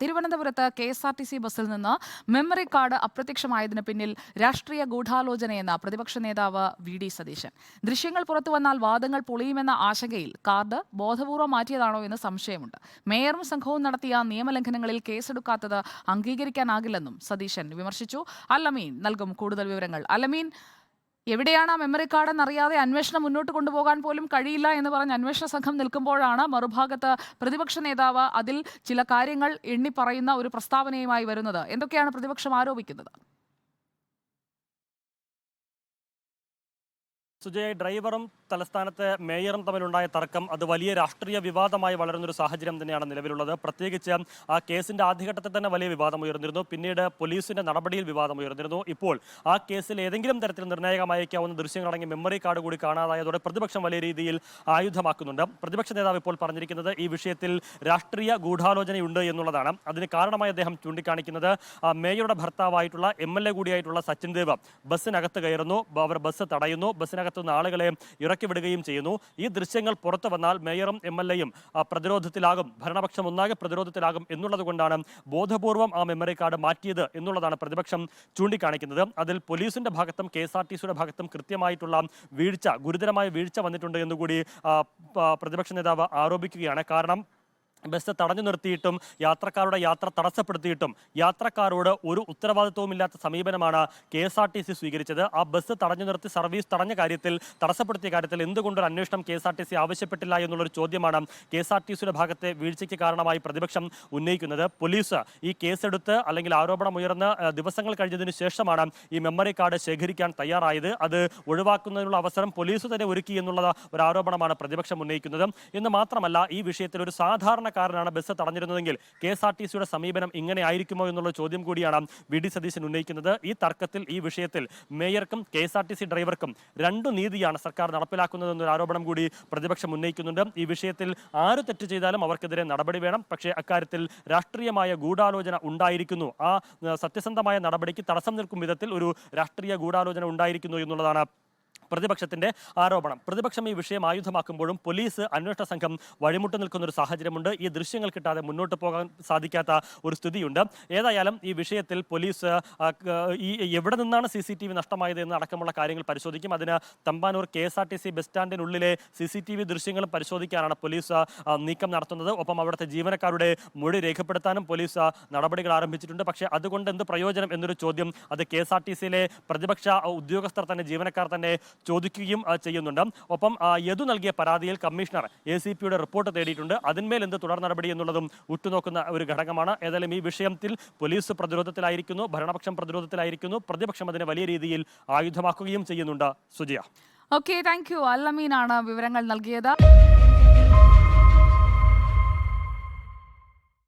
തിരുവനന്തപുരത്ത് KSRTC ബസ്സിൽ നിന്ന് മെമ്മറി കാർഡ് അപ്രത്യക്ഷമായതിന് പിന്നിൽ രാഷ്ട്രീയ ഗൂഢാലോചനയെന്ന് പ്രതിപക്ഷ നേതാവ് VD സതീശൻ. ദൃശ്യങ്ങൾ പുറത്തുവന്നാൽ വാദങ്ങൾ പൊളിയുമെന്ന ആശങ്കയിൽ കാർഡ് ബോധപൂർവം മാറ്റിയതാണോ എന്ന് സംശയമുണ്ട്. മേയറും സംഘവും നടത്തിയ നിയമലംഘനങ്ങളിൽ കേസെടുക്കാത്തത് അംഗീകരിക്കാനാകില്ലെന്നും സതീശൻ വിമർശിച്ചു. അൽ-അമീൻ നൽകും കൂടുതൽ വിവരങ്ങൾ. അൽ-അമീൻ, എവിടെയാണ് ആ മെമ്മറി കാർഡ് എന്നറിയാതെ അന്വേഷണം മുന്നോട്ട് കൊണ്ടുപോകാൻ പോലും കഴിയില്ല എന്ന് പറഞ്ഞ് അന്വേഷണ സംഘം നിൽക്കുമ്പോഴാണ് മറുഭാഗത്ത് പ്രതിപക്ഷ നേതാവ് അതിൽ ചില കാര്യങ്ങൾ എണ്ണിപ്പറയുന്ന ഒരു പ്രസ്താവനയുമായി വരുന്നത്. എന്തൊക്കെയാണ് പ്രതിപക്ഷം ആരോപിക്കുന്നത്? സുജയ്, ഡ്രൈവറും തലസ്ഥാനത്തെ മേയറും തമ്മിലുണ്ടായ തർക്കം അത് വലിയ രാഷ്ട്രീയ വിവാദമായി വളരുന്നൊരു സാഹചര്യം തന്നെയാണ് നിലവിലുള്ളത്. പ്രത്യേകിച്ച് ആ കേസിന്റെ ആദ്യഘട്ടത്തിൽ തന്നെ വലിയ വിവാദം ഉയർന്നിരുന്നു. പിന്നീട് പോലീസിന്റെ നടപടിയിൽ വിവാദം ഉയർന്നിരുന്നു. ഇപ്പോൾ ആ കേസിൽ ഏതെങ്കിലും തരത്തിൽ നിർണായകമായേക്കാവുന്ന ദൃശ്യങ്ങളടങ്ങിയ മെമ്മറി കാർഡ് കൂടി കാണാതായതോടെ പ്രതിപക്ഷം വലിയ രീതിയിൽ ആയുധമാക്കുന്നുണ്ട്. പ്രതിപക്ഷ നേതാവ് ഇപ്പോൾ പറഞ്ഞിരിക്കുന്നത് ഈ വിഷയത്തിൽ രാഷ്ട്രീയ ഗൂഢാലോചനയുണ്ട് എന്നുള്ളതാണ്. അതിന് കാരണമായി അദ്ദേഹം ചൂണ്ടിക്കാണിക്കുന്നത് മേയറുടെ ഭർത്താവായിട്ടുള്ള MLA കൂടിയായിട്ടുള്ള സച്ചിൻ ദേവ് ബസ്സിനകത്ത് കയറുന്നു, അവർ ബസ് തടയുന്നു, ബസ്സിനകത്ത് ആളുകളെ ഇറക്കി വിടുകയും ചെയ്യുന്നു. ഈ ദൃശ്യങ്ങൾ പുറത്തു വന്നാൽ മേയറും MLAയും പ്രതിരോധത്തിലാകും, ഭരണപക്ഷം ഒന്നാകെ പ്രതിരോധത്തിലാകും എന്നുള്ളത് കൊണ്ടാണ് ബോധപൂർവം ആ മെമ്മറി കാർഡ് മാറ്റിയത് എന്നുള്ളതാണ് പ്രതിപക്ഷം ചൂണ്ടിക്കാണിക്കുന്നത്. അതിൽ പോലീസിന്റെ ഭാഗത്തും KSRTCയുടെ ഭാഗത്തും കൃത്യമായിട്ടുള്ള വീഴ്ച, ഗുരുതരമായ വീഴ്ച വന്നിട്ടുണ്ട് എന്നുകൂടി പ്രതിപക്ഷ നേതാവ് ആരോപിക്കുകയാണ്. കാരണം ബസ് തടഞ്ഞു നിർത്തിയിട്ടും യാത്രക്കാരുടെ യാത്ര തടസ്സപ്പെടുത്തിയിട്ടും യാത്രക്കാരോട് ഒരു ഉത്തരവാദിത്വവുമില്ലാത്ത സമീപനമാണ് KSRTC സ്വീകരിച്ചത്. ആ ബസ് തടഞ്ഞു നിർത്തി സർവീസ് തടസ്സപ്പെടുത്തിയ കാര്യത്തിൽ എന്തുകൊണ്ടൊരു അന്വേഷണം KSRTC ആവശ്യപ്പെട്ടില്ല എന്നുള്ളൊരു ചോദ്യമാണ് KSRTCയുടെ ഭാഗത്തെ വീഴ്ചയ്ക്ക് കാരണമായി പ്രതിപക്ഷം ഉന്നയിക്കുന്നത്. പോലീസ് ഈ കേസെടുത്ത് അല്ലെങ്കിൽ ആരോപണം ഉയർന്ന് ദിവസങ്ങൾ കഴിഞ്ഞതിന് ശേഷമാണ് ഈ മെമ്മറി കാർഡ് ശേഖരിക്കാൻ തയ്യാറായത്. അത് ഒഴിവാക്കുന്നതിനുള്ള അവസരം പോലീസ് തന്നെ ഒരുക്കി എന്നുള്ള ഒരു ആരോപണമാണ് പ്രതിപക്ഷം ഉന്നയിക്കുന്നത്. എന്ന് മാത്രമല്ല, ഈ വിഷയത്തിൽ ഒരു സാധാരണ കാരനാണ് ബസ് തടഞ്ഞിരുന്നതെങ്കിൽ KSRTCയുടെ സമീപനം ഇങ്ങനെ ആയിരിക്കുമോ എന്നുള്ള ചോദ്യം കൂടിയാണ് VD സതീശൻ ഉന്നയിക്കുന്നത്. ഈ തർക്കത്തിൽ, ഈ വിഷയത്തിൽ മേയർക്കും KSRTC ഡ്രൈവർക്കും രണ്ടു നീതിയാണ് സർക്കാർ നടപ്പിലാക്കുന്നതെന്നൊരു ആരോപണം കൂടി പ്രതിപക്ഷം ഉന്നയിക്കുന്നുണ്ട്. ഈ വിഷയത്തിൽ ആര് തെറ്റ് ചെയ്താലും അവർക്കെതിരെ നടപടി വേണം. പക്ഷേ അക്കാര്യത്തിൽ രാഷ്ട്രീയമായ ഗൂഢാലോചന ഉണ്ടായിരിക്കുന്നു, ആ സത്യസന്ധമായ നടപടിക്ക് തടസ്സം നിൽക്കും വിധത്തിൽ ഒരു രാഷ്ട്രീയ ഗൂഢാലോചന ഉണ്ടായിരിക്കുന്നു എന്നുള്ളതാണ് പ്രതിപക്ഷത്തിന്റെ ആരോപണം. പ്രതിപക്ഷം ഈ വിഷയം ആയുധമാക്കുമ്പോഴും പോലീസ്, അന്വേഷണ സംഘം വഴിമുട്ട് നിൽക്കുന്ന ഒരു സാഹചര്യമുണ്ട്. ഈ ദൃശ്യങ്ങൾ കിട്ടാതെ മുന്നോട്ട് പോകാൻ സാധിക്കാത്ത ഒരു സ്ഥിതിയുണ്ട്. ഏതായാലും ഈ വിഷയത്തിൽ പോലീസ് ഈ എവിടെ നിന്നാണ് CCTV നഷ്ടമായത് എന്ന് അടക്കമുള്ള കാര്യങ്ങൾ പരിശോധിക്കും. അതിന് തമ്പാനൂർ KSRTC ബസ് സ്റ്റാൻഡിനുള്ളിലെ CCTV ദൃശ്യങ്ങളും പരിശോധിക്കാനാണ് പോലീസ് നീക്കം നടത്തുന്നത്. ഒപ്പം അവിടുത്തെ ജീവനക്കാരുടെ മൊഴി രേഖപ്പെടുത്താനും പോലീസ് നടപടികൾ ആരംഭിച്ചിട്ടുണ്ട്. പക്ഷേ അതുകൊണ്ട് എന്ത് പ്രയോജനം എന്നൊരു ചോദ്യം അത് KSRTCയിലെ പ്രതിപക്ഷ ഉദ്യോഗസ്ഥർ തന്നെ, ജീവനക്കാർ തന്നെ ചോദിക്കുകയും ചെയ്യുന്നുണ്ട്. ഒപ്പം യദു നൽകിയ പരാതിയിൽ കമ്മീഷണർ ACPയുടെ റിപ്പോർട്ട് തേടിയിട്ടുണ്ട്. അതിന്മേൽ എന്ത് തുടർ നടപടി എന്നുള്ളതും ഉറ്റുനോക്കുന്ന ഒരു ഘടകമാണ്. ഏതായാലും ഈ വിഷയത്തിൽ പോലീസ് പ്രതിരോധത്തിലായിരിക്കുന്നു, ഭരണപക്ഷം പ്രതിരോധത്തിലായിരിക്കുന്നു, പ്രതിപക്ഷം അതിനെ വലിയ രീതിയിൽ ആയുധമാക്കുകയും ചെയ്യുന്നുണ്ട്. സുജിയ. Okay, thank you. അൽ-അമീനാണ് വിവരങ്ങൾ നൽകിയത്.